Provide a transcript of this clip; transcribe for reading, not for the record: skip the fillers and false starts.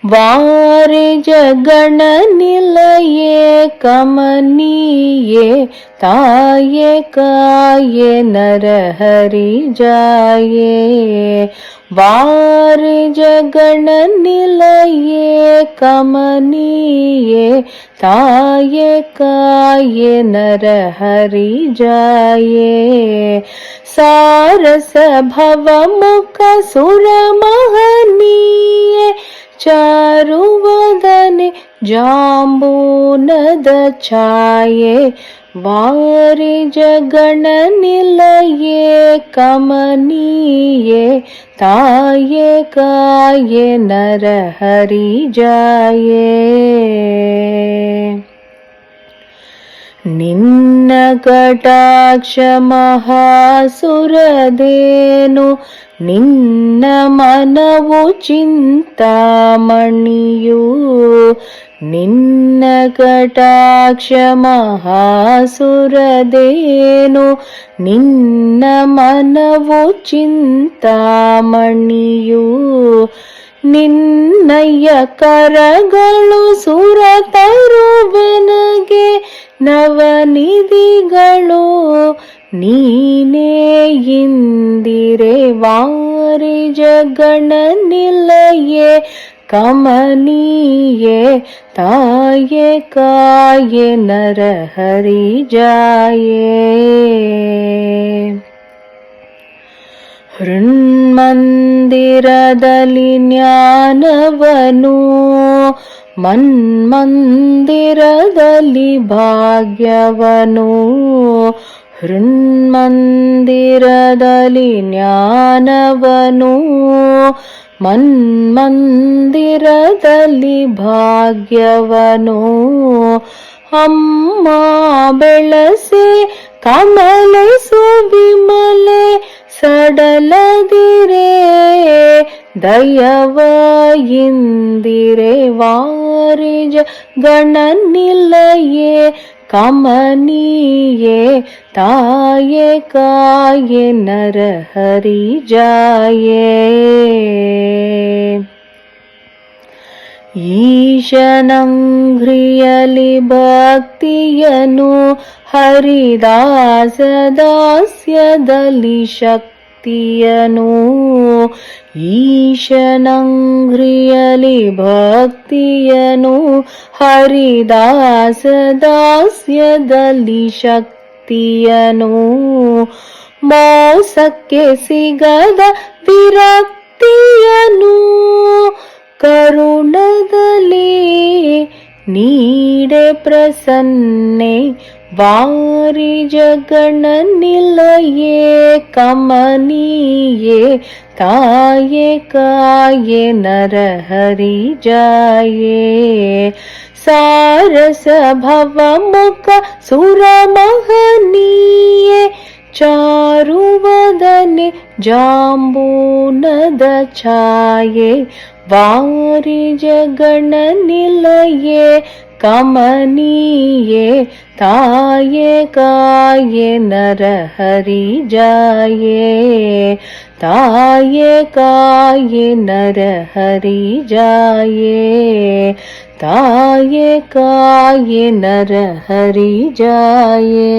वारे जगण निलये कमनीये ताये काये नर हरि जाये। वारे जगण निलये कमनीये ताये काये नर हरि जाये। सारस भव मुख सुर महनीये चारुवदने जाम्बूनद छाये। वारे जगण निलये कमनीये ताये काये नर हरि जाये। निन्न कटाक्ष महासुरदेनु निन्न मनवु चिंतामणियु। निन्न कटाक्ष महासुरदेनु निन्न मनवु चिंतामणियु। ನಿನ್ನಯ್ಯ ಕರಗಳು ಸುರತರುವೆನಗೆ ನವನಿಧಿಗಳು ನೀನೇ ಇಂದಿರೆ। ವಾರೆ ಜಗಣ ನಿಲಯೇ ಕಮನೀಯೇ ತಾಯೇ ಕಾಯೇ ನರ ಹರಿ ಜಾಯೇ। ಹೃನ್ಮಂದಿರದಲ್ಲಿ ಜ್ಞಾನವನು ಮನ್ಮಂದಿರದಲ್ಲಿ ಭಾಗ್ಯವನು। ಹೃನ್ಮಂದಿರದಲ್ಲಿ ಜ್ಞಾನವನು ಮನ್ಮಂದಿರದಲ್ಲಿ ಭಾಗ್ಯವನು। ಅಮ್ಮ ಬೆಳಸೆ ಕಮಲಿಸು ವಿಮಲೆ ಸಡಲದಿರೆ ದಯವ ಇಂದಿರೆ। ವಾರೆ ಜಗಣ ನಿಲಯೇ ಕಮನೀಯೇ ತಾಯೇ ಕಾಯೇ ನರ ಹರಿ ಜಾಯೇ। ಈಶನಂಘ್ರಿಯಲಿ ಭಕ್ತಿಯನು ಹರಿದಾಸ ದಾಸ್ಯದಲ್ಲಿ ಶಕ್ತಿಯನು। ಈಶನಂಘ್ರಿಯಲಿ ಭಕ್ತಿಯನು ಹರಿದಾಸ ದಾಸ್ಯದಲ್ಲಿ ಶಕ್ತಿಯನು। ಮೋಸಕ್ಕೆ ಸಿಗದ ವಿರಕ್ತಿಯನು ಕರುಣದಲ್ಲಿ ನೀಡೆ ಪ್ರಸನ್ನೆ। ವಾರಿ ಜಗಣ ನಿಲಯೇ ಕಮನೀಯೇ ತಾಯೇ ಕಾಯೇ ನರ ಹರಿ ಜಾಯೇ। ಸಾರಸ ಭವ ಮುಖ ಸುರ ಮಹನೀಯೇ ಚಾರುವದನೆ ಜಾಂಬೂನದ ಛಾಯೆ। ವಾರಿ ಜಗಣ ನಿಲಯೇ ಕಮನೀಯೇ ತಾಯೇ ಕಾಯೇ ನರ ಹರಿ ಜಾಯೇ। ತಾಯೇ ಕಾಯೇ ನರ ಹರಿ ಜಾಯೇ। ತಾಯೇ ಕಾಯೇ ನರ ಹರಿ ಜಾಯೇ।